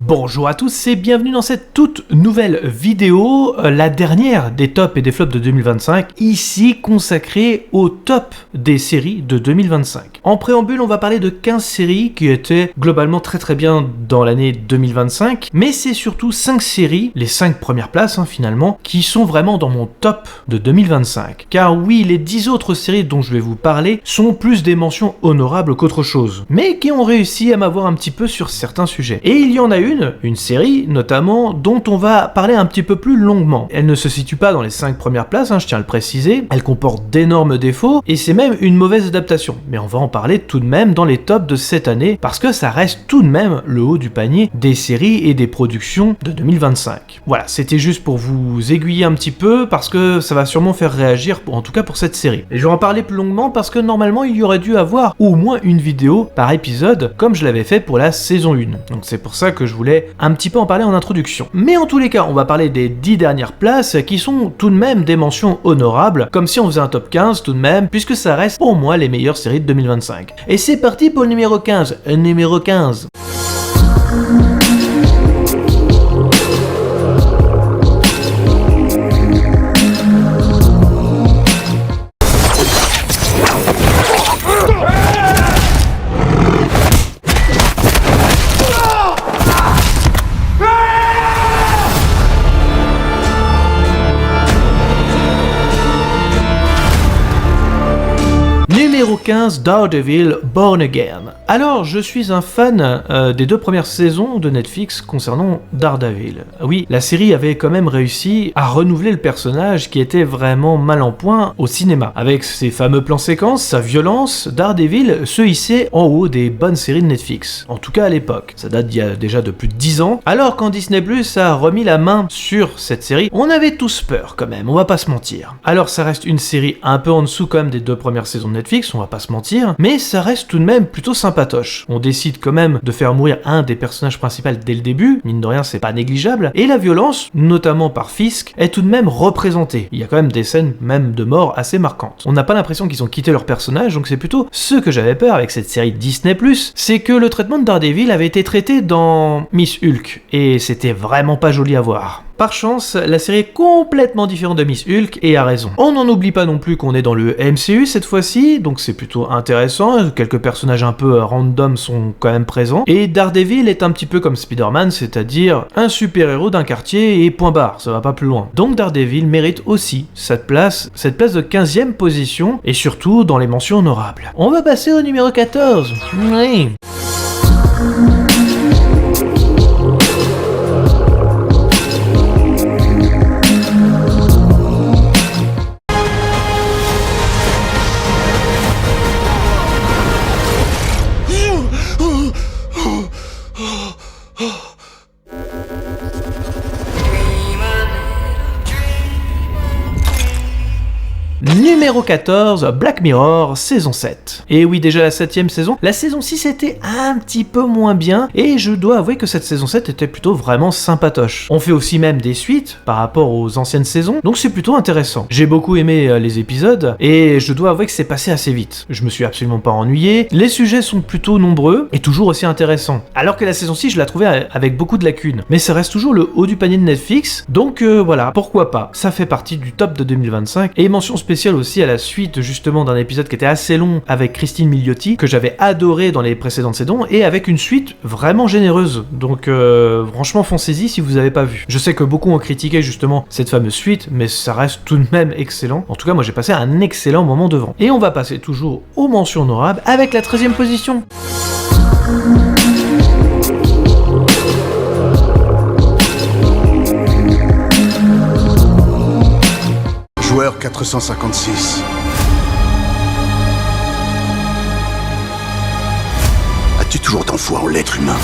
Bonjour à tous et bienvenue dans cette toute nouvelle vidéo, la dernière des tops et des flops de 2025, ici consacrée au top des séries de 2025. En préambule, on va parler de 15 séries qui étaient globalement très bien dans l'année 2025, mais c'est surtout 5 séries, les 5 premières places finalement, qui sont vraiment dans mon top de 2025. Car oui, les 10 autres séries dont je vais vous parler sont plus des mentions honorables qu'autre chose, mais qui ont réussi à m'avoir un petit peu sur certains sujets. Et il y en a une série notamment, dont on va parler un petit peu plus longuement. Elle ne se situe pas dans les 5 premières places, je tiens à le préciser, elle comporte d'énormes défauts, et c'est même une mauvaise adaptation. Mais on va en parler tout de même dans les tops de cette année, parce que ça reste tout de même le haut du panier des séries et des productions de 2025. Voilà, c'était juste pour vous aiguiller un petit peu, parce que ça va sûrement faire réagir, en tout cas pour cette série. Et je vais en parler plus longuement, parce que normalement il y aurait dû avoir au moins une vidéo par épisode, comme je l'avais fait pour la saison 1. Donc c'est pour ça que je voulais un petit peu en parler en introduction. Mais en tous les cas, on va parler des 10 dernières places qui sont tout de même des mentions honorables, comme si on faisait un top 15 tout de même, puisque ça reste pour moi les meilleures séries de 2025. Et c'est parti pour le numéro 15. Numéro 15. Numéro 15, Daredevil Born Again. Alors, je suis un fan des 2 premières saisons de Netflix concernant Daredevil. Oui, la série avait quand même réussi à renouveler le personnage qui était vraiment mal en point au cinéma. Avec ses fameux plans séquences, sa violence, Daredevil se hissait en haut des bonnes séries de Netflix. En tout cas à l'époque. Ça date d'il y a déjà de plus de 10 ans. Alors quand Disney Plus a remis la main sur cette série, on avait tous peur quand même, on va pas se mentir. Alors ça reste une série un peu en dessous quand même des 2 premières saisons de Netflix, on va pas se mentir, mais ça reste tout de même plutôt sympatoche. On décide quand même de faire mourir un des personnages principaux dès le début, mine de rien c'est pas négligeable, et la violence, notamment par Fisk, est tout de même représentée. Il y a quand même des scènes même de mort assez marquantes. On n'a pas l'impression qu'ils ont quitté leur personnage, donc c'est plutôt ce que j'avais peur avec cette série Disney+, c'est que le traitement de Daredevil avait été traité dans Miss Hulk, et c'était vraiment pas joli à voir. Par chance, la série est complètement différente de Miss Hulk et a raison. On n'en oublie pas non plus qu'on est dans le MCU cette fois-ci, donc c'est plutôt intéressant, quelques personnages un peu random sont quand même présents, et Daredevil est un petit peu comme Spider-Man, c'est-à-dire un super-héros d'un quartier et point barre, ça va pas plus loin. Donc Daredevil mérite aussi cette place de 15e position, et surtout dans les mentions honorables. On va passer au numéro 14. Oui. Numéro 14, Black Mirror, saison 7. Et oui, déjà la 7ème saison. La saison 6 était un petit peu moins bien, et je dois avouer que cette saison 7 était plutôt vraiment sympatoche. On fait aussi même des suites par rapport aux anciennes saisons, donc c'est plutôt intéressant. J'ai beaucoup aimé les épisodes, et je dois avouer que c'est passé assez vite. Je me suis absolument pas ennuyé, les sujets sont plutôt nombreux, et toujours aussi intéressants. Alors que la saison 6, je la trouvais avec beaucoup de lacunes. Mais ça reste toujours le haut du panier de Netflix, donc voilà, pourquoi pas. Ça fait partie du top de 2025, et mention spéciale aussi à la suite justement d'un épisode qui était assez long avec Christine Milioti, que j'avais adoré dans les précédentes saisons, et avec une suite vraiment généreuse. Donc franchement foncez-y si vous n'avez pas vu. Je sais que beaucoup ont critiqué justement cette fameuse suite, mais ça reste tout de même excellent. En tout cas moi j'ai passé un excellent moment devant. Et on va passer toujours aux mentions honorables avec la 13e position. Joueur 456. As-tu toujours tant foi en l'être humain ?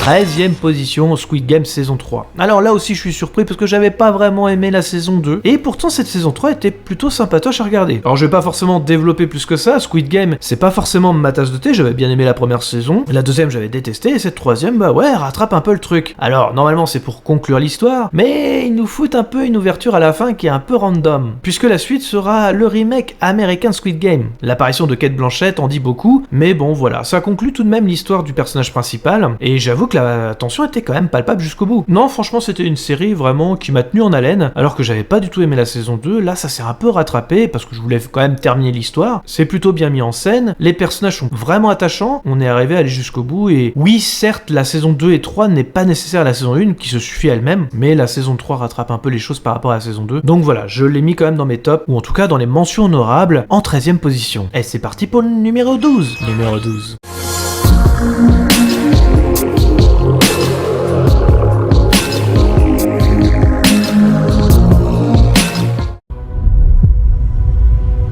13e position, Squid Game saison 3. Alors là aussi je suis surpris parce que j'avais pas vraiment aimé la saison 2, et pourtant cette saison 3 était plutôt sympatoche à regarder. Alors je vais pas forcément développer plus que ça, Squid Game c'est pas forcément ma tasse de thé, j'avais bien aimé la première saison, la deuxième j'avais détesté, et cette troisième bah ouais, rattrape un peu le truc. Alors normalement c'est pour conclure l'histoire, mais ils nous foutent un peu une ouverture à la fin qui est un peu random, puisque la suite sera le remake américain de Squid Game. L'apparition de Cate Blanchett en dit beaucoup, mais bon voilà, ça conclut tout de même l'histoire du personnage principal, et j'avoue que la tension était quand même palpable jusqu'au bout. Non, franchement c'était une série vraiment qui m'a tenu en haleine, alors que j'avais pas du tout aimé la saison 2, là ça s'est un peu rattrapé, parce que je voulais quand même terminer l'histoire, c'est plutôt bien mis en scène, les personnages sont vraiment attachants, on est arrivé à aller jusqu'au bout, et oui certes la saison 2 et 3 n'est pas nécessaire à la saison 1, qui se suffit elle-même, mais la saison 3 rattrape un peu les choses par rapport à la saison 2, donc voilà, je l'ai mis quand même dans mes tops, ou en tout cas dans les mentions honorables, en 13e position. Et c'est parti pour le numéro 12. Numéro 12.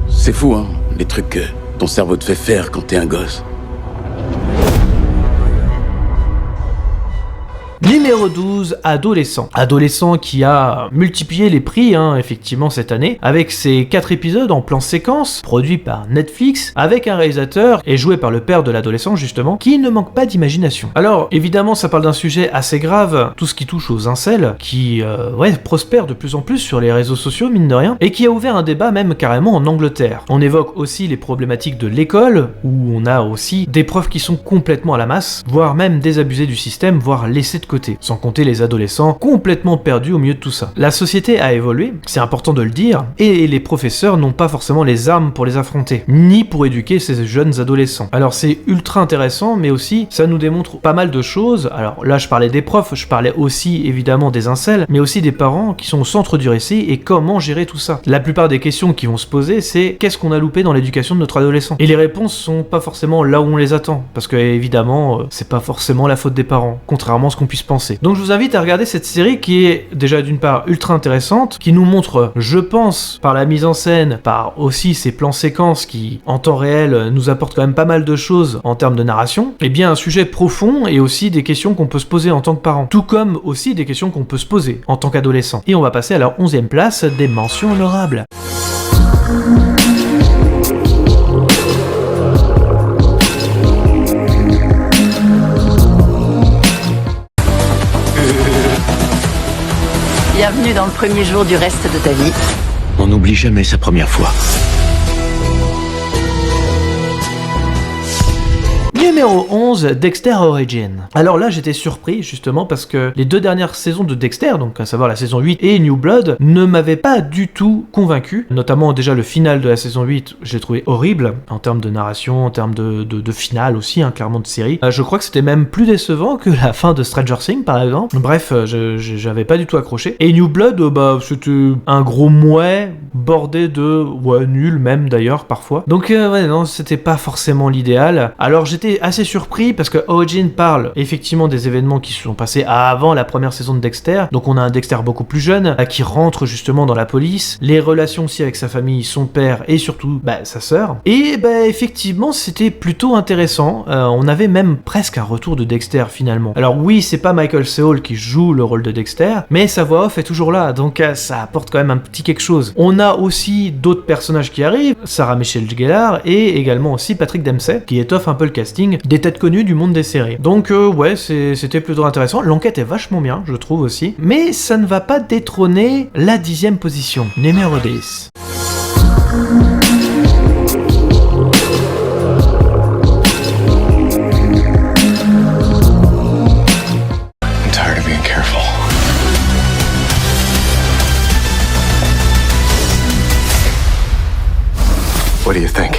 C'est fou, hein, les trucs que ton cerveau te fait faire quand t'es un gosse. Numéro 12, Adolescent. Adolescent qui a multiplié les prix, effectivement, cette année, avec ses 4 épisodes en plan séquence, produits par Netflix, avec un réalisateur, et joué par le père de l'adolescent, justement, qui ne manque pas d'imagination. Alors, évidemment, ça parle d'un sujet assez grave, tout ce qui touche aux incels, qui, prospèrent de plus en plus sur les réseaux sociaux, mine de rien, et qui a ouvert un débat même carrément en Angleterre. On évoque aussi les problématiques de l'école, où on a aussi des profs qui sont complètement à la masse, voire même désabusés du système, voire laissés de côté, sans compter les adolescents complètement perdus au milieu de tout ça. La société a évolué, c'est important de le dire, et les professeurs n'ont pas forcément les armes pour les affronter, ni pour éduquer ces jeunes adolescents. Alors c'est ultra intéressant, mais aussi ça nous démontre pas mal de choses. Alors là je parlais des profs, je parlais aussi évidemment des incels, mais aussi des parents qui sont au centre du récit et comment gérer tout ça. La plupart des questions qui vont se poser, c'est qu'est-ce qu'on a loupé dans l'éducation de notre adolescent? Et les réponses sont pas forcément là où on les attend, parce que évidemment c'est pas forcément la faute des parents, contrairement à ce qu'on puisse penser. Donc je vous invite à regarder cette série qui est déjà d'une part ultra intéressante, qui nous montre, je pense, par la mise en scène, par aussi ses plans séquences qui, en temps réel, nous apportent quand même pas mal de choses en termes de narration, et bien un sujet profond et aussi des questions qu'on peut se poser en tant que parent, tout comme aussi des questions qu'on peut se poser en tant qu'adolescent. Et on va passer à la 11e place des mentions honorables. Bienvenue dans le premier jour du reste de ta vie. On n'oublie jamais sa première fois. Numéro 11, Dexter Origin. Alors là j'étais surpris justement parce que les 2 dernières saisons de Dexter, donc à savoir la saison 8 et New Blood, ne m'avaient pas du tout convaincu, notamment déjà le final de la saison 8, je l'ai trouvé horrible en termes de narration, en termes de finale aussi, clairement de série. Je crois que c'était même plus décevant que la fin de Stranger Things par exemple. Bref, j'avais pas du tout accroché. Et New Blood, c'était un gros mouais, bordé de nul même d'ailleurs parfois. Donc non, c'était pas forcément l'idéal. Alors j'étais assez surpris parce que Origin parle effectivement des événements qui se sont passés avant la première saison de Dexter, donc on a un Dexter beaucoup plus jeune qui rentre justement dans la police, les relations aussi avec sa famille, son père et surtout sa sœur, et effectivement c'était plutôt intéressant, on avait même presque un retour de Dexter finalement. Alors oui, c'est pas Michael C. Hall qui joue le rôle de Dexter, mais sa voix off est toujours là, donc ça apporte quand même un petit quelque chose. On a aussi d'autres personnages qui arrivent, Sarah Michelle Gellar et également aussi Patrick Dempsey qui étoffe un peu le casting des têtes connues du monde des séries. Donc c'était plutôt intéressant. L'enquête est vachement bien, je trouve aussi. Mais ça ne va pas détrôner la 10e position. Numéro 10. I'm tired of being careful. What do you think?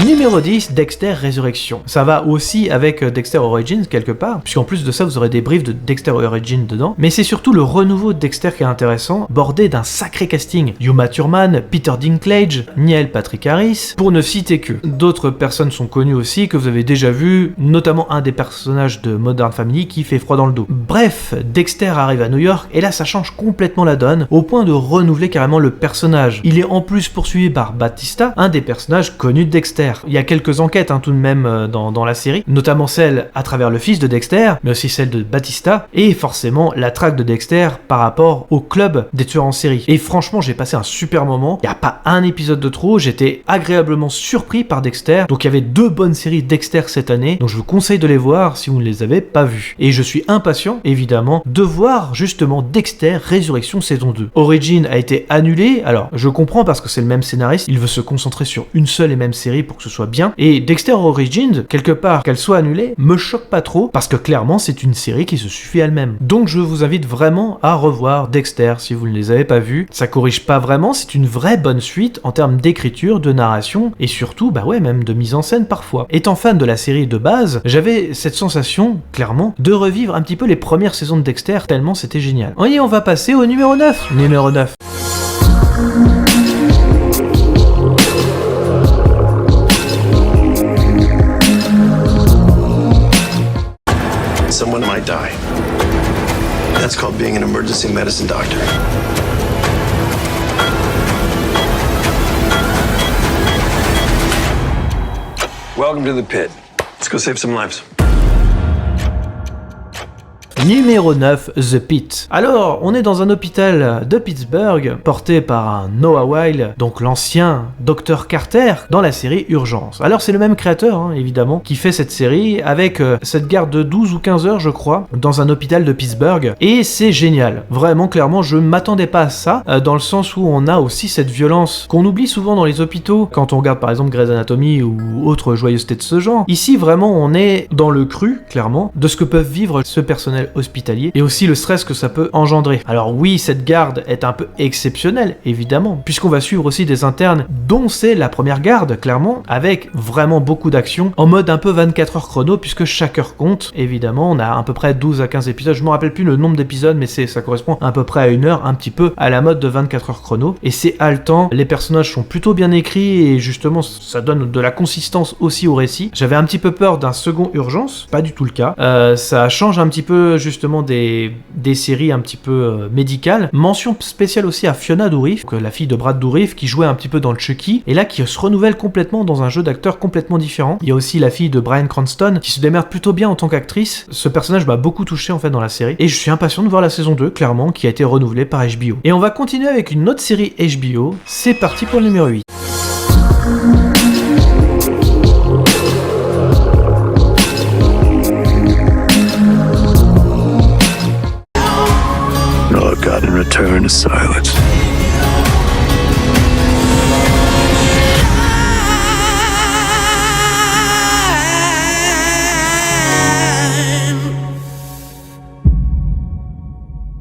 Numéro 10, Dexter Résurrection. Ça va aussi avec Dexter Origins quelque part, puisqu'en plus de ça vous aurez des briefs de Dexter Origins dedans, mais c'est surtout le renouveau de Dexter qui est intéressant, bordé d'un sacré casting. Uma Thurman, Peter Dinklage, Neil Patrick Harris, pour ne citer que. D'autres personnes sont connues aussi, que vous avez déjà vu, notamment un des personnages de Modern Family qui fait froid dans le dos. Bref, Dexter arrive à New York, et là ça change complètement la donne, au point de renouveler carrément le personnage. Il est en plus poursuivi par Batista, un des personnages connus de Dexter. Dexter. Il y a quelques enquêtes tout de même dans la série, notamment celle à travers le fils de Dexter, mais aussi celle de Batista, et forcément la traque de Dexter par rapport au club des tueurs en série. Et franchement, j'ai passé un super moment, il n'y a pas un épisode de trop, j'étais agréablement surpris par Dexter, donc il y avait 2 bonnes séries Dexter cette année, donc je vous conseille de les voir si vous ne les avez pas vues. Et je suis impatient, évidemment, de voir justement Dexter Résurrection saison 2. Origin a été annulé, alors je comprends parce que c'est le même scénariste, il veut se concentrer sur une seule et même série pour que ce soit bien, et Dexter Origins, quelque part, qu'elle soit annulée, me choque pas trop, parce que clairement c'est une série qui se suffit elle-même. Donc je vous invite vraiment à revoir Dexter si vous ne les avez pas vus. Ça corrige pas vraiment, c'est une vraie bonne suite en termes d'écriture, de narration, et surtout, même de mise en scène parfois. Étant fan de la série de base, j'avais cette sensation, clairement, de revivre un petit peu les premières saisons de Dexter, tellement c'était génial. Et on va passer au numéro 9. Numéro 9. Someone might die. That's called being an emergency medicine doctor. Welcome to the pit. Let's go save some lives. Numéro 9, The Pit. Alors, on est dans un hôpital de Pittsburgh, porté par un Noah Wyle, donc l'ancien Dr Carter, dans la série Urgence. Alors c'est le même créateur, évidemment, qui fait cette série, avec cette garde de 12 ou 15 heures, je crois, dans un hôpital de Pittsburgh, et c'est génial. Vraiment, clairement, je m'attendais pas à ça, dans le sens où on a aussi cette violence qu'on oublie souvent dans les hôpitaux, quand on regarde par exemple Grey's Anatomy ou autre joyeuseté de ce genre. Ici, vraiment, on est dans le cru, clairement, de ce que peuvent vivre ce personnel hospitalier et aussi le stress que ça peut engendrer. Alors oui, cette garde est un peu exceptionnelle, évidemment, puisqu'on va suivre aussi des internes dont c'est la première garde, clairement, avec vraiment beaucoup d'action, en mode un peu 24 heures chrono, puisque chaque heure compte, évidemment. On a à peu près 12 à 15 épisodes, je me rappelle plus le nombre d'épisodes, mais ça correspond à peu près à 1 heure, un petit peu à la mode de 24 heures chrono, et c'est haletant, les personnages sont plutôt bien écrits, et justement, ça donne de la consistance aussi au récit. J'avais un petit peu peur d'un second Urgence, pas du tout le cas. Ça change un petit peu justement des séries un petit peu médicales. Mention spéciale aussi à Fiona Dourif, la fille de Brad Dourif, qui jouait un petit peu dans le Chucky, et là qui se renouvelle complètement dans un jeu d'acteur complètement différent. Il y a aussi la fille de Bryan Cranston, qui se démerde plutôt bien en tant qu'actrice. Ce personnage m'a beaucoup touché en fait dans la série, et je suis impatient de voir la saison 2, clairement, qui a été renouvelée par HBO. Et on va continuer avec une autre série HBO. C'est parti pour le numéro 8. God, in return to silence.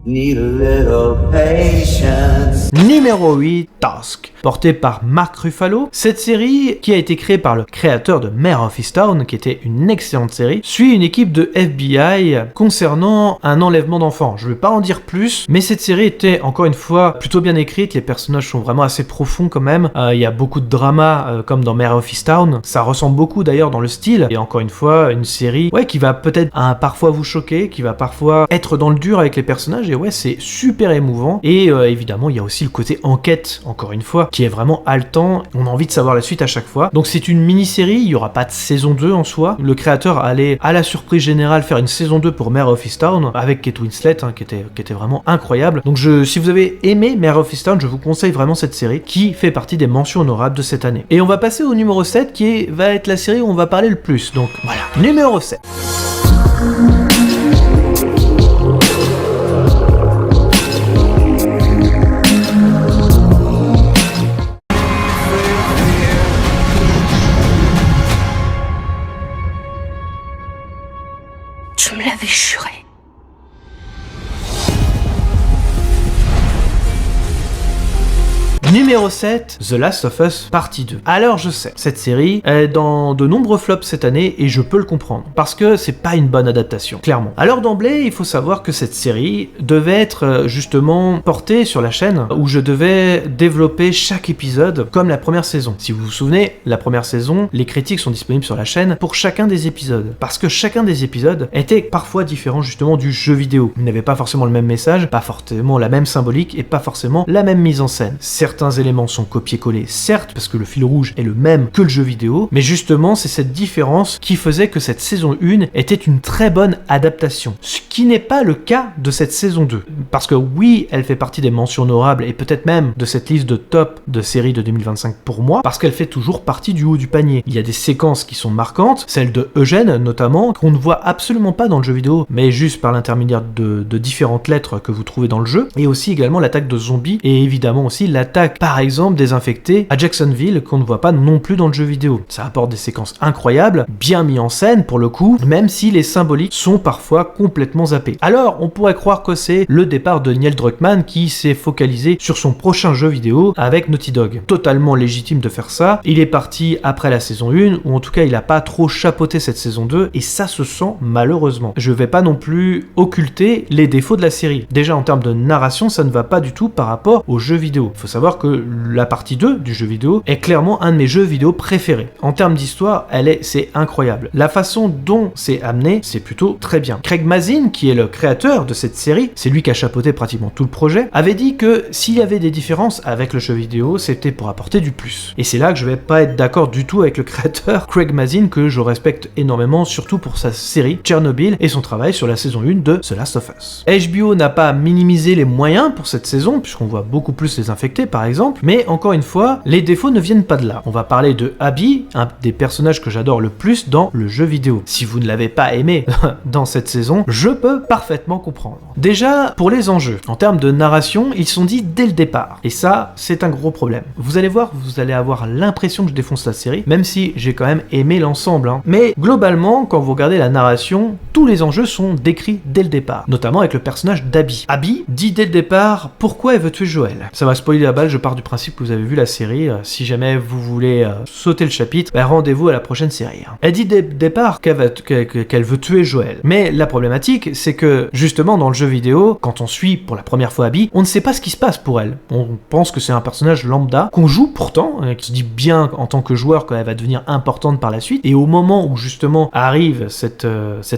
Need a little patience. Numéro 8, Task, porté par Mark Ruffalo. Cette série, qui a été créée par le créateur de Mare of Easttown, qui était une excellente série, suit une équipe de FBI concernant un enlèvement d'enfants. Je ne vais pas en dire plus, mais cette série était encore une fois plutôt bien écrite, les personnages sont vraiment assez profonds quand même, il y a beaucoup de drama comme dans Mare of Easttown, ça ressemble beaucoup d'ailleurs dans le style, et encore une fois, une série qui va peut-être parfois vous choquer, qui va parfois être dans le dur avec les personnages, et c'est super émouvant, et évidemment il y a aussi le côté enquête, encore une fois, qui est vraiment haletant, on a envie de savoir la suite à chaque fois. Donc c'est une mini-série, il n'y aura pas de saison 2 en soi, le créateur allait à la surprise générale faire une saison 2 pour Mare of Easttown, avec Kate Winslet, qui était vraiment incroyable. Donc si vous avez aimé Mare of Easttown, je vous conseille vraiment cette série, qui fait partie des mentions honorables de cette année. Et on va passer au numéro 7, qui va être la série où on va parler le plus, donc voilà, numéro 7. Je me l'avais juré. Numéro 7, The Last of Us Partie 2. Alors je sais, cette série est dans de nombreux flops cette année et je peux le comprendre, parce que c'est pas une bonne adaptation, clairement. Alors d'emblée, il faut savoir que cette série devait être justement portée sur la chaîne, où je devais développer chaque épisode comme la première saison. Si vous vous souvenez, la première saison, les critiques sont disponibles sur la chaîne pour chacun des épisodes, parce que chacun des épisodes était parfois différent justement du jeu vidéo. Il n'avait pas forcément le même message, pas forcément la même symbolique et pas forcément la même mise en scène. Certains Certains éléments sont copiés-collés, certes, parce que le fil rouge est le même que le jeu vidéo, mais justement, c'est cette différence qui faisait que cette saison 1 était une très bonne adaptation. Ce qui n'est pas le cas de cette saison 2. Parce que oui, elle fait partie des mentions honorables et peut-être même de cette liste de top de séries de 2025 pour moi, parce qu'elle fait toujours partie du haut du panier. Il y a des séquences qui sont marquantes, celle de Eugène notamment, qu'on ne voit absolument pas dans le jeu vidéo, mais juste par l'intermédiaire de différentes lettres que vous trouvez dans le jeu, et aussi également l'attaque de zombies, et évidemment aussi l'attaque par exemple des infectés à Jacksonville qu'on ne voit pas non plus dans le jeu vidéo. Ça apporte des séquences incroyables, bien mis en scène pour le coup, même si les symboliques sont parfois complètement zappées. Alors on pourrait croire que c'est le départ de Neil Druckmann qui s'est focalisé sur son prochain jeu vidéo avec Naughty Dog. Totalement légitime de faire ça, il est parti après la saison 1, ou en tout cas il a pas trop chapeauté cette saison 2, et ça se sent malheureusement. Je vais pas non plus occulter les défauts de la série. Déjà en termes de narration, ça ne va pas du tout par rapport au jeu vidéo. Il faut savoir que la partie 2 du jeu vidéo est clairement un de mes jeux vidéo préférés. En termes d'histoire, c'est incroyable. La façon dont c'est amené, c'est plutôt très bien. Craig Mazin, qui est le créateur de cette série, c'est lui qui a chapeauté pratiquement tout le projet, avait dit que s'il y avait des différences avec le jeu vidéo, c'était pour apporter du plus. Et c'est là que je vais pas être d'accord du tout avec le créateur Craig Mazin, que je respecte énormément, surtout pour sa série Tchernobyl et son travail sur la saison 1 de The Last of Us. HBO n'a pas minimisé les moyens pour cette saison, puisqu'on voit beaucoup plus les infectés par exemple, mais encore une fois, les défauts ne viennent pas de là. On va parler de Abby, un des personnages que j'adore le plus dans le jeu vidéo. Si vous ne l'avez pas aimé dans cette saison, je peux parfaitement comprendre. Déjà, pour les enjeux, en termes de narration, ils sont dit dès le départ. Et ça, c'est un gros problème. Vous allez voir, vous allez avoir l'impression que je défonce la série, même si j'ai quand même aimé l'ensemble. Mais globalement, quand vous regardez la narration, tous les enjeux sont décrits dès le départ, notamment avec le personnage d'Abby. Abby dit dès le départ pourquoi elle veut tuer Joël. Ça va spoiler la balle, je pars du principe que vous avez vu la série. Si jamais vous voulez sauter le chapitre, rendez-vous à la prochaine série. Elle dit dès le départ qu'elle veut tuer Joël. Mais la problématique, c'est que justement dans le jeu vidéo, quand on suit pour la première fois Abby, on ne sait pas ce qui se passe pour elle. On pense que c'est un personnage lambda, qu'on joue pourtant, qui se dit bien en tant que joueur qu'elle va devenir importante par la suite, et au moment où justement arrive cette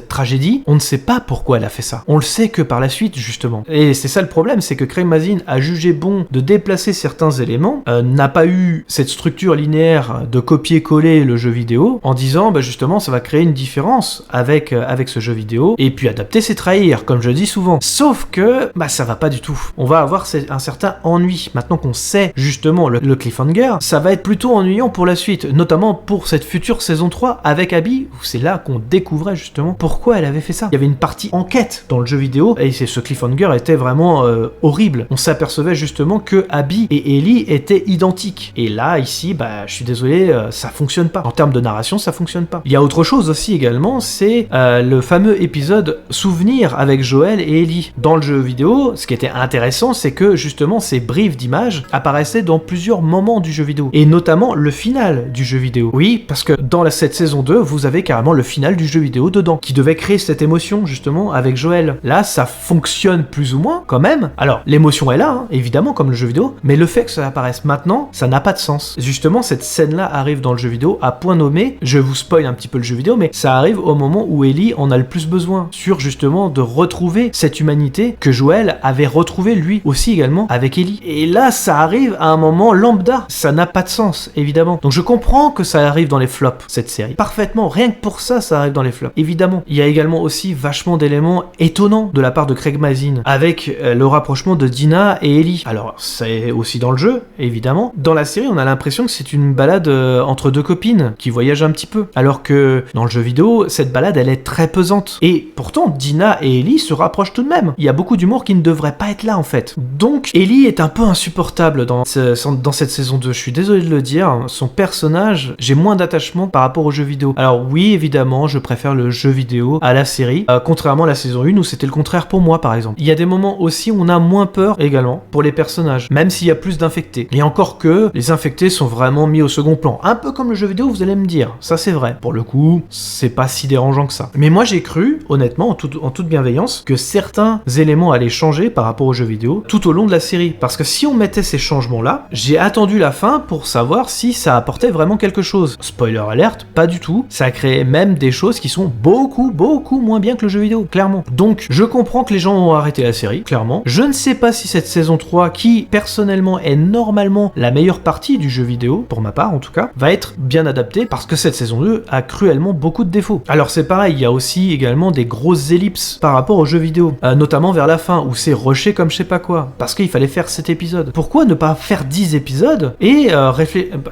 tragédie, on ne sait pas pourquoi elle a fait ça. On le sait que par la suite, justement. Et c'est ça le problème, c'est que Craig Mazin a jugé bon de déplacer certains éléments, n'a pas eu cette structure linéaire de copier-coller le jeu vidéo, en disant, justement, ça va créer une différence avec ce jeu vidéo, et puis adapter c'est trahir, comme je dis souvent. Sauf que, ça va pas du tout. On va avoir un certain ennui. Maintenant qu'on sait, justement, le cliffhanger, ça va être plutôt ennuyant pour la suite, notamment pour cette future saison 3 avec Abby, où c'est là qu'on découvrait justement pourquoi elle avait fait ça. Il y avait une partie enquête dans le jeu vidéo, et ce cliffhanger était vraiment horrible. On s'apercevait justement que Abby et Ellie étaient identiques. Et là, ici, je suis désolé, ça fonctionne pas. En termes de narration, ça fonctionne pas. Il y a autre chose aussi également, c'est le fameux épisode Souvenir avec Joël et Ellie. Dans le jeu vidéo, ce qui était intéressant, c'est que justement ces briefs d'images apparaissaient dans plusieurs moments du jeu vidéo, et notamment le final du jeu vidéo. Oui, parce que dans cette saison 2, vous avez carrément le final du jeu vidéo dedans, qui devait créer cette émotion justement avec Joël. Là, ça fonctionne plus ou moins quand même. Alors, l'émotion est là, évidemment, comme le jeu vidéo, mais le fait que ça apparaisse maintenant, ça n'a pas de sens. Justement, cette scène-là arrive dans le jeu vidéo à point nommé, je vous spoil un petit peu le jeu vidéo, mais ça arrive au moment où Ellie en a le plus besoin, sur justement de retrouver cette humanité que Joël avait retrouvée lui aussi également avec Ellie. Et là, ça arrive à un moment lambda, ça n'a pas de sens, évidemment. Donc je comprends que ça arrive dans les flops, cette série. Parfaitement, rien que pour ça, ça arrive dans les flops, évidemment. Il y a également aussi vachement d'éléments étonnants de la part de Craig Mazin, avec le rapprochement de Dina et Ellie. Alors, c'est aussi dans le jeu, évidemment. Dans la série, on a l'impression que c'est une balade entre deux copines qui voyagent un petit peu, alors que dans le jeu vidéo, cette balade, elle est très pesante. Et pourtant, Dina et Ellie se rapprochent tout de même. Il y a beaucoup d'humour qui ne devrait pas être là, en fait. Donc, Ellie est un peu insupportable dans cette saison 2. Je suis désolé de le dire, son personnage, j'ai moins d'attachement par rapport au jeu vidéo. Alors oui, évidemment, je préfère le jeu vidéo à la série, contrairement à la saison 1 où c'était le contraire pour moi, par exemple. Il y a des moments aussi où on a moins peur également pour les personnages, même s'il y a plus d'infectés. Et encore que les infectés sont vraiment mis au second plan. Un peu comme le jeu vidéo, vous allez me dire. Ça, c'est vrai. Pour le coup, c'est pas si dérangeant que ça. Mais moi, j'ai cru, honnêtement, en toute bienveillance, que certains éléments allaient changer par rapport au jeu vidéo tout au long de la série. Parce que si on mettait ces changements-là, j'ai attendu la fin pour savoir si ça apportait vraiment quelque chose. Spoiler alert, pas du tout. Ça a créé même des choses qui sont beaucoup moins bien que le jeu vidéo, clairement. Donc, je comprends que les gens ont arrêté la série, clairement. Je ne sais pas si cette saison 3, qui, personnellement, potentiellement est normalement la meilleure partie du jeu vidéo, pour ma part en tout cas, va être bien adaptée parce que cette saison 2 a cruellement beaucoup de défauts. Alors c'est pareil, il y a aussi également des grosses ellipses par rapport au jeu vidéo, notamment vers la fin où c'est rushé comme je sais pas quoi, parce qu'il fallait faire 7 épisodes. Pourquoi ne pas faire 10 épisodes et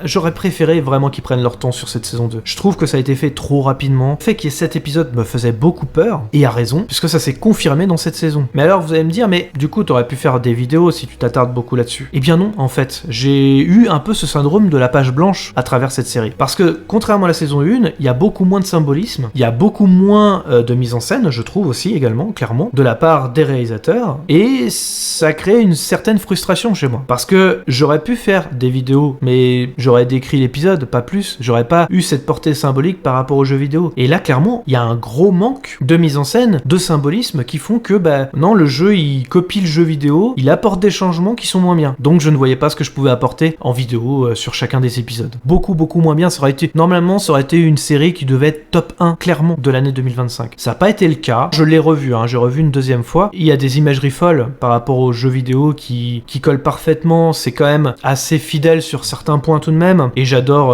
j'aurais préféré vraiment qu'ils prennent leur temps sur cette saison 2. Je trouve que ça a été fait trop rapidement. Le fait qu'il y ait 7 épisodes me faisait beaucoup peur, et à raison, puisque ça s'est confirmé dans cette saison. Mais alors vous allez me dire, mais du coup t'aurais pu faire des vidéos si tu t'attardes beaucoup là-dessus. Eh bien non, en fait, j'ai eu un peu ce syndrome de la page blanche à travers cette série. Parce que, contrairement à la saison 1, il y a beaucoup moins de symbolisme, il y a beaucoup moins de mise en scène, je trouve aussi également, clairement, de la part des réalisateurs, et ça crée une certaine frustration chez moi. Parce que j'aurais pu faire des vidéos, mais j'aurais décrit l'épisode, pas plus. J'aurais pas eu cette portée symbolique par rapport aux jeux vidéo. Et là, clairement, il y a un gros manque de mise en scène, de symbolisme, qui font que, non, le jeu, il copie le jeu vidéo, il apporte des changements qui sont moins bien. Donc je ne voyais pas ce que je pouvais apporter en vidéo sur chacun des épisodes. Beaucoup moins bien. Normalement, ça aurait été une série qui devait être top 1, clairement, de l'année 2025. Ça n'a pas été le cas. Je l'ai revu, j'ai revu une deuxième fois. Il y a des imageries folles par rapport aux jeux vidéo qui collent parfaitement. C'est quand même assez fidèle sur certains points tout de même. Et j'adore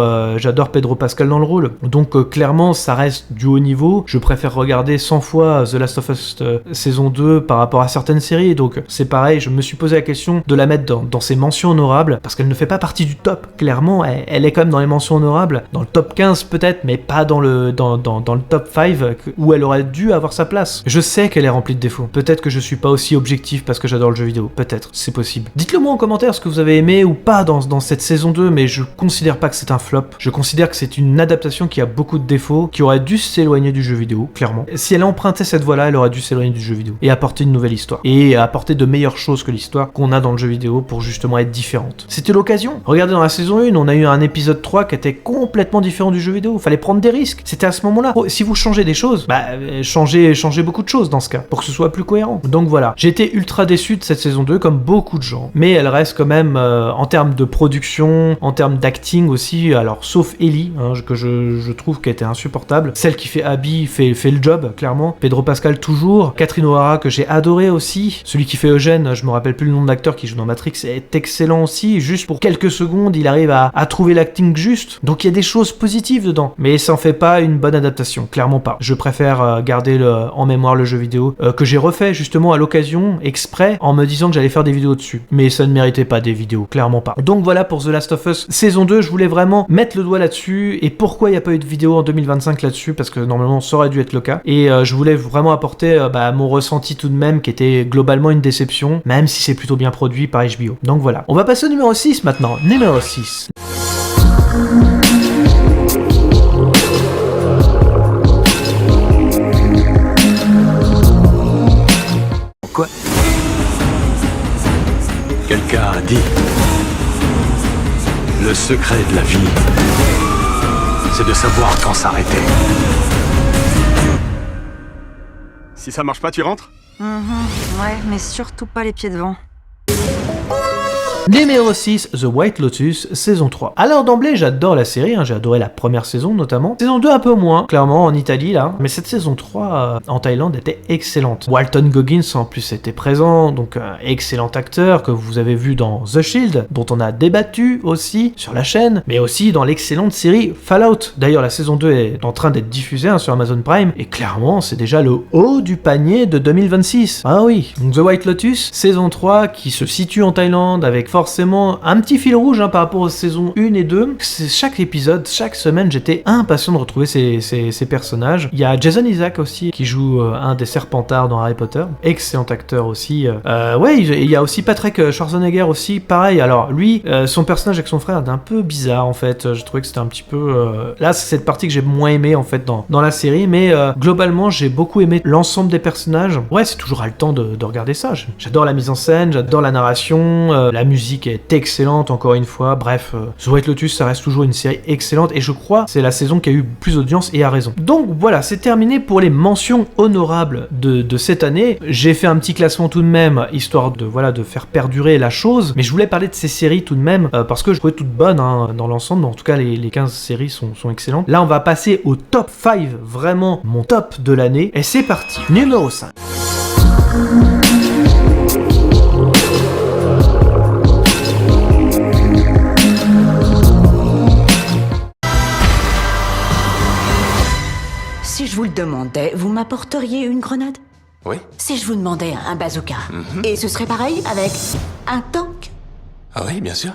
Pedro Pascal dans le rôle. Donc clairement, ça reste du haut niveau. Je préfère regarder 100 fois The Last of Us saison 2 par rapport à certaines séries. Donc c'est pareil, je me suis posé la question de la mettre dans ses mentions honorables, parce qu'elle ne fait pas partie du top. Clairement, elle est quand même dans les mentions honorables, dans le top 15 peut-être, mais pas dans le top 5 où elle aurait dû avoir sa place. Je sais qu'elle est remplie de défauts. Peut-être que je suis pas aussi objectif parce que j'adore le jeu vidéo. Peut-être, c'est possible. Dites-le moi en commentaire ce que vous avez aimé ou pas dans cette saison 2, mais je considère pas que c'est un flop. Je considère que c'est une adaptation qui a beaucoup de défauts, qui aurait dû s'éloigner du jeu vidéo, clairement. Si elle empruntait cette voie-là, elle aurait dû s'éloigner du jeu vidéo et apporter une nouvelle histoire. Et apporter de meilleures choses que l'histoire qu'on a dans le jeu vidéo pour justement être différente. C'était l'occasion. Regardez, dans la saison 1, on a eu un épisode 3 qui était complètement différent du jeu vidéo. Fallait prendre des risques. C'était à ce moment-là. Si vous changez des choses, changez beaucoup de choses dans ce cas, pour que ce soit plus cohérent. Donc voilà. J'ai été ultra déçu de cette saison 2, comme beaucoup de gens. Mais elle reste quand même, en termes de production, en termes d'acting aussi, alors sauf Ellie, que je trouve qu'elle était insupportable. Celle qui fait Abby fait le job, clairement. Pedro Pascal toujours. Catherine O'Hara, que j'ai adoré aussi. Celui qui fait Eugène, je me rappelle plus le nom de l'acteur qui joue dans Matrix, est excellent aussi. Juste pour quelques secondes, il arrive à trouver l'acting juste. Donc il y a des choses positives dedans. Mais ça en fait pas une bonne adaptation, clairement pas. Je préfère garder en mémoire le jeu vidéo, que j'ai refait justement à l'occasion, exprès, en me disant que j'allais faire des vidéos dessus. Mais ça ne méritait pas des vidéos, clairement pas. Donc voilà pour The Last of Us saison 2, je voulais vraiment mettre le doigt là-dessus. Et pourquoi il n'y a pas eu de vidéo en 2025 là-dessus, parce que normalement ça aurait dû être le cas. Et je voulais vraiment apporter mon ressenti tout de même, qui était globalement une déception, même si c'est plutôt bien produit par HBO. Donc voilà. On va passer au numéro 6 maintenant. Numéro 6. Quoi? Quelqu'un a dit: le secret de la vie, c'est de savoir quand s'arrêter. Si ça marche pas, tu rentres? Ouais, mais surtout pas les pieds devant. Numéro 6, The White Lotus, saison 3. Alors d'emblée, j'adore la série, j'ai adoré la première saison notamment. Saison 2 un peu moins, clairement, en Italie là. Mais cette saison 3, en Thaïlande, était excellente. Walton Goggins en plus était présent, donc excellent acteur que vous avez vu dans The Shield, dont on a débattu aussi sur la chaîne, mais aussi dans l'excellente série Fallout. D'ailleurs, la saison 2 est en train d'être diffusée sur Amazon Prime, et clairement, c'est déjà le haut du panier de 2026. Ah oui, donc The White Lotus, saison 3, qui se situe en Thaïlande avec forcément un petit fil rouge par rapport aux saisons 1 et 2. Chaque épisode, chaque semaine, j'étais impatient de retrouver ces personnages. Il y a Jason Isaac aussi, qui joue un des Serpentards dans Harry Potter. Excellent acteur aussi. Il y a aussi Patrick Schwarzenegger aussi, pareil. Alors lui, son personnage avec son frère est un peu bizarre en fait. Je trouvais que c'était un petit peu... Là, c'est cette partie que j'ai moins aimé en fait dans la série, mais globalement, j'ai beaucoup aimé l'ensemble des personnages. Ouais, c'est toujours haletant de regarder ça. J'adore la mise en scène, j'adore la narration, la musique est excellente encore une fois. Bref, The White Lotus, ça reste toujours une série excellente et je crois c'est la saison qui a eu plus d'audience et a raison. Donc voilà, c'est terminé pour les mentions honorables de cette année. J'ai fait un petit classement tout de même, histoire de faire perdurer la chose, mais je voulais parler de ces séries tout de même, parce que je trouvais toutes bonnes dans l'ensemble. En tout cas, les 15 séries sont excellentes. Là, on va passer au top 5, vraiment mon top de l'année, et c'est parti. Numéro 5. demandais, vous m'apporteriez une grenade? Oui. Si je vous demandais un bazooka, et ce serait pareil avec un tank? Ah oui, bien sûr.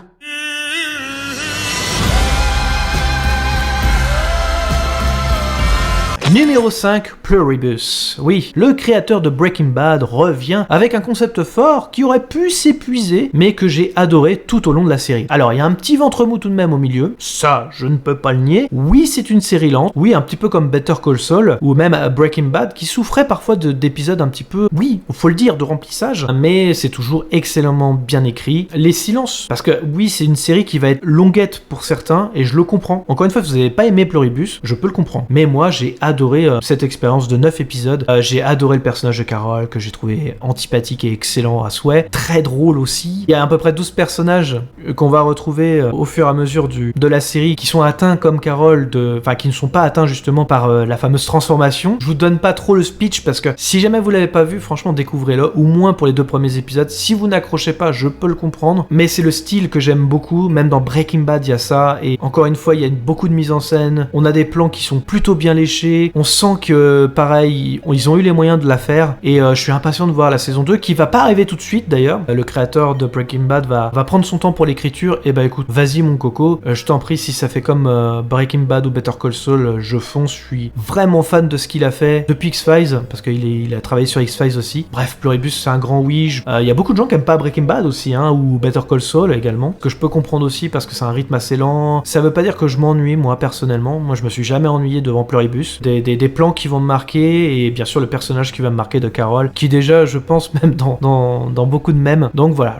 Numéro 5, Pluribus. Oui, le créateur de Breaking Bad revient avec un concept fort qui aurait pu s'épuiser, mais que j'ai adoré tout au long de la série. Alors, il y a un petit ventre mou tout de même au milieu, ça, je ne peux pas le nier. Oui, c'est une série lente, oui, un petit peu comme Better Call Saul, ou même Breaking Bad, qui souffrait parfois d'épisodes un petit peu, oui, faut le dire, de remplissage, mais c'est toujours excellemment bien écrit. Les silences, parce que oui, c'est une série qui va être longuette pour certains, et je le comprends. Encore une fois, si vous n'avez pas aimé Pluribus, je peux le comprendre. Mais moi, j'ai adoré cette expérience de 9 épisodes. J'ai adoré le personnage de Carol, que j'ai trouvé antipathique et excellent à souhait. Très drôle aussi. Il y a à peu près 12 personnages qu'on va retrouver au fur et à mesure de la série qui sont atteints comme Carol, enfin qui ne sont pas atteints justement par la fameuse transformation. Je vous donne pas trop le speech parce que si jamais vous l'avez pas vu, franchement découvrez-le, au moins pour les 2 premiers épisodes. Si vous n'accrochez pas, je peux le comprendre, mais c'est le style que j'aime beaucoup. Même dans Breaking Bad, il y a ça, et encore une fois, il y a beaucoup de mise en scène. On a des plans qui sont plutôt bien léchés. On sent que, pareil, ils ont eu les moyens de la faire, et je suis impatient de voir la saison 2, qui va pas arriver tout de suite d'ailleurs. Le créateur de Breaking Bad va prendre son temps pour l'écriture, et bah écoute, vas-y mon coco, je t'en prie, si ça fait comme Breaking Bad ou Better Call Saul, je fonce, je suis vraiment fan de ce qu'il a fait depuis X-Files, parce qu'il a travaillé sur X-Files aussi. Bref, Pluribus, c'est un grand oui. Il y a beaucoup de gens qui aiment pas Breaking Bad aussi, hein, ou Better Call Saul également, que je peux comprendre aussi, parce que c'est un rythme assez lent. Ça veut pas dire que je m'ennuie, moi, personnellement. Moi, je me suis jamais ennuyé devant Pluribus. Des plans qui vont me marquer, et bien sûr le personnage qui va me marquer de Carol, qui déjà je pense même dans beaucoup de mèmes. Donc voilà,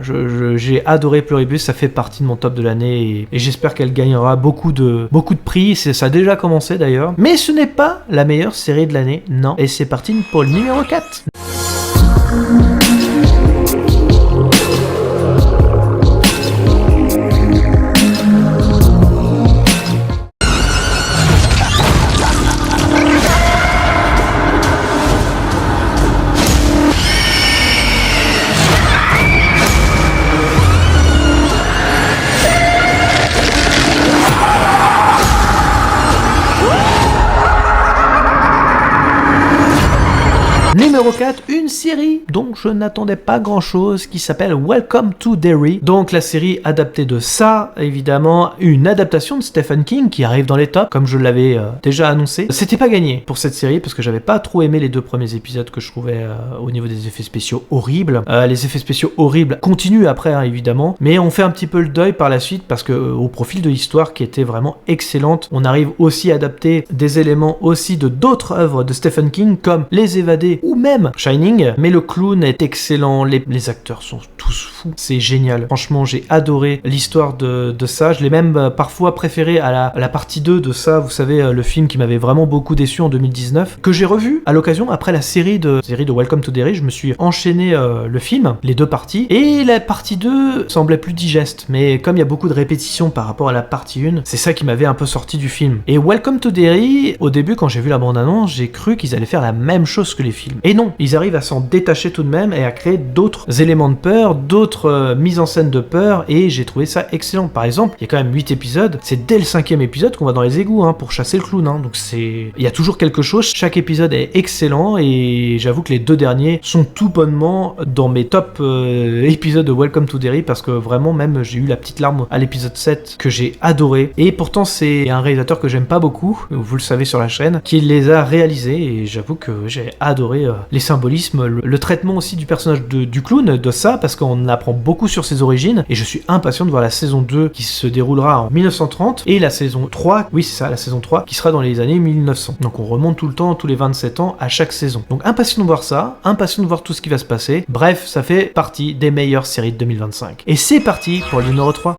j'ai adoré Pluribus, ça fait partie de mon top de l'année, et j'espère qu'elle gagnera beaucoup de prix. Ça a déjà commencé d'ailleurs, mais ce n'est pas la meilleure série de l'année, non. Et c'est parti pour le numéro 4. Numéro 4, une série dont je n'attendais pas grand chose, qui s'appelle Welcome to Derry. Donc la série adaptée de ça, évidemment, une adaptation de Stephen King qui arrive dans les tops, comme je l'avais déjà annoncé. C'était pas gagné pour cette série parce que j'avais pas trop aimé les 2 premiers épisodes, que je trouvais au niveau des effets spéciaux horribles. Les effets spéciaux horribles continuent après, hein, évidemment, mais on fait un petit peu le deuil par la suite parce que au profil de l'histoire qui était vraiment excellente, on arrive aussi à adapter des éléments aussi de d'autres œuvres de Stephen King comme Les Évadés ou même Shining, mais le clown est excellent, les acteurs sont tous fous, c'est génial. Franchement, j'ai adoré l'histoire de ça, je l'ai même parfois préféré à la partie 2 de ça, vous savez, le film qui m'avait vraiment beaucoup déçu en 2019, que j'ai revu à l'occasion après la série de Welcome to Derry. Je me suis enchaîné le film, les 2 parties, et la partie 2 semblait plus digeste, mais comme il y a beaucoup de répétitions par rapport à la partie 1, c'est ça qui m'avait un peu sorti du film. Et Welcome to Derry, au début quand j'ai vu la bande-annonce, j'ai cru qu'ils allaient faire la même chose que les films. Et non, ils arrivent à s'en détacher tout de même et à créer d'autres éléments de peur, d'autres mises en scène de peur, et j'ai trouvé ça excellent. Par exemple, il y a quand même 8 épisodes, c'est dès le 5e épisode qu'on va dans les égouts, hein, pour chasser le clown, hein. Donc il y a toujours quelque chose, chaque épisode est excellent, et j'avoue que les 2 derniers sont tout bonnement dans mes top épisodes de Welcome to Derry, parce que vraiment même j'ai eu la petite larme à l'épisode 7 que j'ai adoré, et pourtant c'est un réalisateur que j'aime pas beaucoup, vous le savez sur la chaîne, qui les a réalisés, et j'avoue que j'ai adoré les symbolismes, le traitement aussi du personnage du clown, de ça, parce qu'on apprend beaucoup sur ses origines, et je suis impatient de voir la saison 2 qui se déroulera en 1930, et la saison 3, oui c'est ça, la saison 3, qui sera dans les années 1900. Donc on remonte tout le temps, tous les 27 ans, à chaque saison. Donc impatient de voir ça, impatient de voir tout ce qui va se passer. Bref, ça fait partie des meilleures séries de 2025. Et c'est parti pour le numéro 3.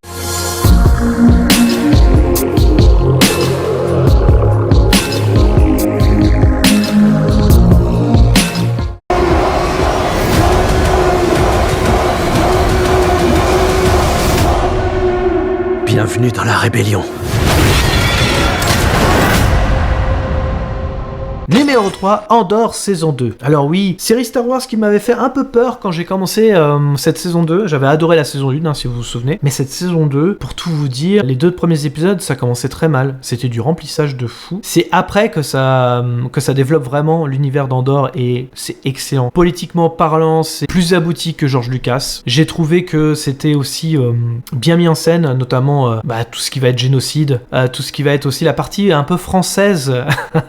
Bienvenue dans la rébellion. Numéro 3, Andor saison 2. Alors oui, série Star Wars qui m'avait fait un peu peur quand j'ai commencé cette saison 2. J'avais adoré la saison 1, si vous vous souvenez. Mais cette saison 2, pour tout vous dire, les 2 premiers épisodes, ça commençait très mal. C'était du remplissage de fou. C'est après que ça développe vraiment l'univers d'Andor et c'est excellent. Politiquement parlant, c'est plus abouti que George Lucas. J'ai trouvé que c'était aussi bien mis en scène, notamment tout ce qui va être génocide, tout ce qui va être aussi la partie un peu française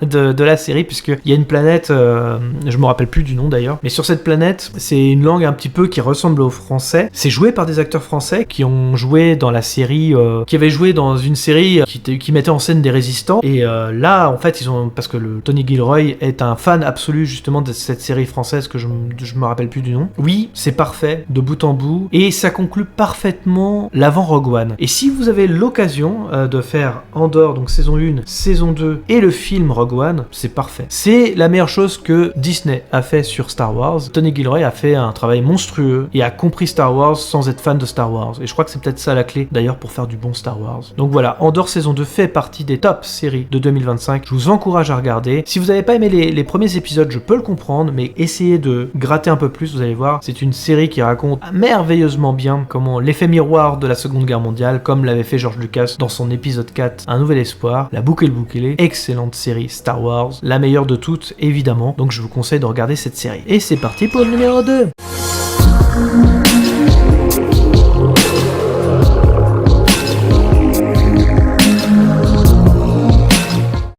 de la série, puisqu'il y a une planète, je me rappelle plus du nom d'ailleurs, mais sur cette planète, c'est une langue un petit peu qui ressemble au français. C'est joué par des acteurs français qui ont joué dans la série, qui avaient joué dans une série qui mettait en scène des résistants, et là, en fait, parce que Tony Gilroy est un fan absolu justement de cette série française que je me rappelle plus du nom. Oui, c'est parfait, de bout en bout, et ça conclut parfaitement l'avant Rogue One. Et si vous avez l'occasion de faire Andor, donc saison 1, saison 2, et le film Rogue One, c'est parfait. C'est la meilleure chose que Disney a fait sur Star Wars. Tony Gilroy a fait un travail monstrueux et a compris Star Wars sans être fan de Star Wars. Et je crois que c'est peut-être ça la clé, d'ailleurs, pour faire du bon Star Wars. Donc voilà, Andor saison 2 fait partie des top séries de 2025. Je vous encourage à regarder. Si vous n'avez pas aimé les premiers épisodes, je peux le comprendre, mais essayez de gratter un peu plus, vous allez voir. C'est une série qui raconte merveilleusement bien comment l'effet miroir de la Seconde Guerre mondiale, comme l'avait fait George Lucas dans son épisode 4, Un Nouvel Espoir, La Boucle et le Bouclier, excellente série Star Wars, la meilleure de toutes, évidemment. Donc je vous conseille de regarder cette série. Et c'est parti pour le numéro 2.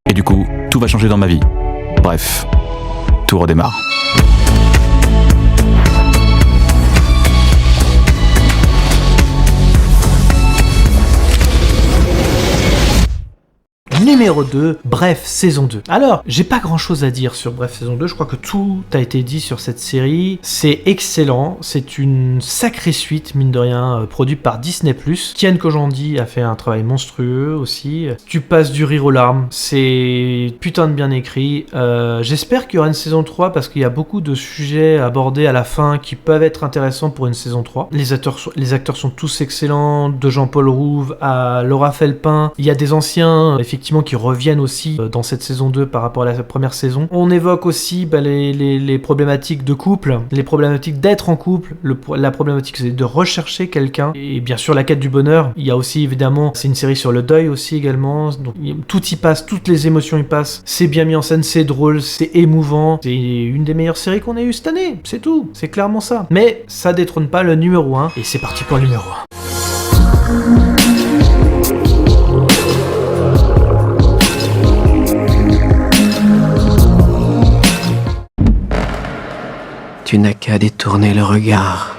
Et du coup, tout va changer dans ma vie. Bref, tout redémarre. Numéro 2, Bref, saison 2. Alors, j'ai pas grand chose à dire sur Bref, saison 2, je crois que tout a été dit sur cette série. C'est excellent, c'est une sacrée suite, mine de rien, produite par Disney+. Kian Kojandi a fait un travail monstrueux aussi. Tu passes du rire aux larmes, c'est putain de bien écrit. J'espère qu'il y aura une saison 3 parce qu'il y a beaucoup de sujets abordés à la fin qui peuvent être intéressants pour une saison 3. Les acteurs sont tous excellents, de Jean-Paul Rouve à Laura Felpin. Il y a des anciens, effectivement, qui reviennent aussi dans cette saison 2 par rapport à la première saison. On évoque aussi les problématiques de couple, les problématiques d'être en couple, la problématique c'est de rechercher quelqu'un, et bien sûr la quête du bonheur. Il y a aussi évidemment, c'est une série sur le deuil aussi également, donc tout y passe, toutes les émotions y passent, c'est bien mis en scène, c'est drôle, c'est émouvant, c'est une des meilleures séries qu'on ait eues cette année, c'est tout, c'est clairement ça. Mais ça détrône pas le numéro 1, et c'est parti pour le numéro 1. Tu n'as qu'à détourner le regard.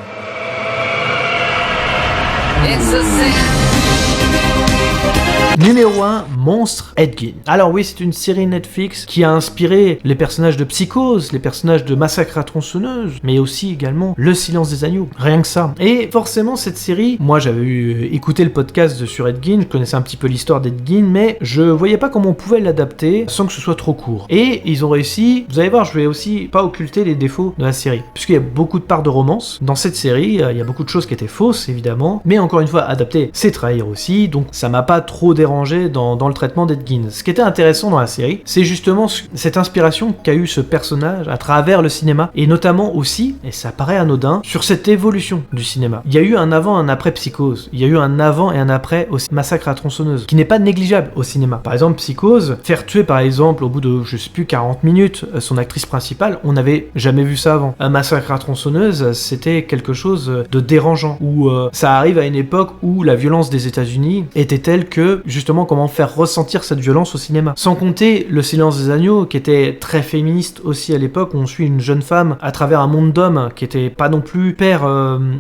Numéro 1, Monstre Ed Gein. Alors oui, c'est une série Netflix qui a inspiré les personnages de Psychose, les personnages de Massacre à tronçonneuse, mais aussi également Le Silence des Agneaux. Rien que ça. Et forcément, cette série, moi j'avais écouté le podcast sur Ed Gein, je connaissais un petit peu l'histoire d'Ed Gein, mais je voyais pas comment on pouvait l'adapter sans que ce soit trop court. Et ils ont réussi, vous allez voir, je vais aussi pas occulter les défauts de la série, puisqu'il y a beaucoup de parts de romance. Dans cette série, il y a beaucoup de choses qui étaient fausses, évidemment, mais encore une fois, adapter, c'est trahir aussi, donc ça m'a pas trop dérangé dans le traitement d'Ed Gein. Ce qui était intéressant dans la série, c'est justement cette inspiration qu'a eu ce personnage à travers le cinéma, et notamment aussi, et ça paraît anodin, sur cette évolution du cinéma. Il y a eu un avant et un après Psychose, il y a eu un avant et un après aussi Massacre à tronçonneuse, qui n'est pas négligeable au cinéma. Par exemple, Psychose, faire tuer par exemple au bout de, je sais plus, 40 minutes, son actrice principale, on n'avait jamais vu ça avant. Un Massacre à tronçonneuse, c'était quelque chose de dérangeant, où ça arrive à une époque où la violence des États-Unis était telle que, justement, comment faire ressentir cette violence au cinéma. Sans compter Le Silence des Agneaux, qui était très féministe aussi à l'époque, où on suit une jeune femme à travers un monde d'hommes qui était pas non plus hyper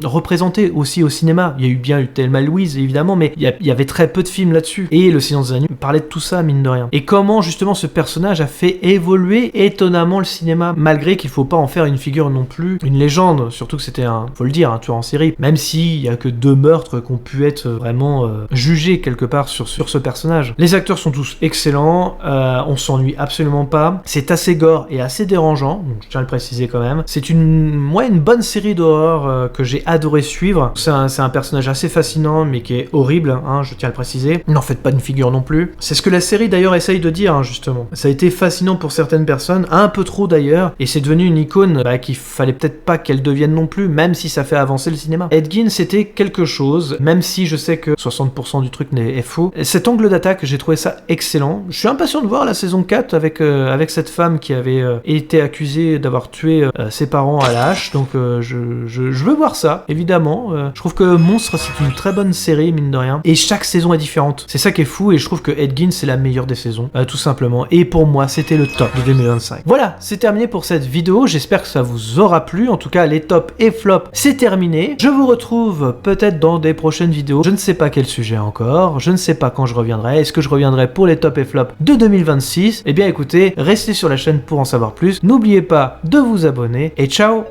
représenté aussi au cinéma. Il y a eu bien Thelma et Louise, évidemment, mais il y avait très peu de films là-dessus. Et Le Silence des Agneaux parlait de tout ça, mine de rien. Et comment, justement, ce personnage a fait évoluer étonnamment le cinéma, malgré qu'il faut pas en faire une figure non plus, une légende, surtout que c'était faut le dire, un tueur en série, même s'il y a que 2 meurtres qui ont pu être vraiment jugés quelque part sur sur ce personnage. Les acteurs sont tous excellents, on s'ennuie absolument pas. C'est assez gore et assez dérangeant, donc je tiens à le préciser quand même. C'est une bonne série d'horreur que j'ai adoré suivre. C'est un personnage assez fascinant, mais qui est horrible, hein, je tiens à le préciser. N'en faites pas une figure non plus. C'est ce que la série d'ailleurs essaye de dire, hein, justement. Ça a été fascinant pour certaines personnes, un peu trop d'ailleurs, et c'est devenu une icône qu'il fallait peut-être pas qu'elle devienne non plus, même si ça fait avancer le cinéma. Ed Gein, c'était quelque chose, même si je sais que 60% du truc est faux. Cet angle d'attaque, j'ai trouvé ça excellent. Je suis impatient de voir la saison 4 avec cette femme qui avait été accusée d'avoir tué ses parents à la hache, donc je veux voir ça, évidemment. Je trouve que Monstre, c'est une très bonne série, mine de rien, et chaque saison est différente. C'est ça qui est fou, et je trouve que Ed Gein, c'est la meilleure des saisons, tout simplement. Et pour moi, c'était le top de 2025. Voilà, c'est terminé pour cette vidéo. J'espère que ça vous aura plu. En tout cas, les tops et flops, c'est terminé. Je vous retrouve peut-être dans des prochaines vidéos. Je ne sais pas quel sujet encore. Je ne sais pas quand je reviendrai. Est-ce que je reviendrai pour les tops et flops de 2026? Eh bien, écoutez, restez sur la chaîne pour en savoir plus. N'oubliez pas de vous abonner et ciao!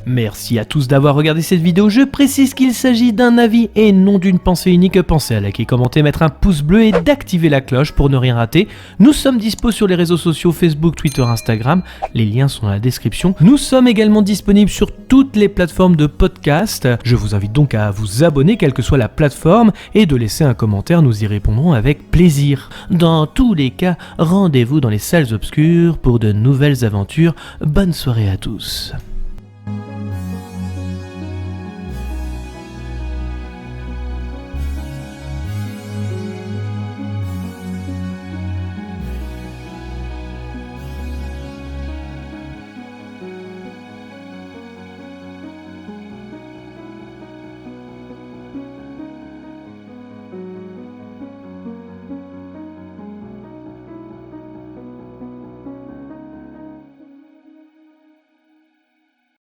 Merci à tous d'avoir regardé cette vidéo. Je précise qu'il s'agit d'un avis et non d'une pensée unique. Pensez à liker, commenter, mettre un pouce bleu et d'activer la cloche pour ne rien rater. Nous sommes dispo sur les réseaux sociaux Facebook, Twitter, Instagram. Les liens sont dans la description. Nous sommes également disponibles sur toutes les plateformes de podcast. Je vous invite donc à vous abonner, quelle que soit la plateforme, et de laisser un commentaire. Nous y répondrons avec plaisir. Dans tous les cas, rendez-vous dans les salles obscures pour de nouvelles aventures. Bonne soirée à tous.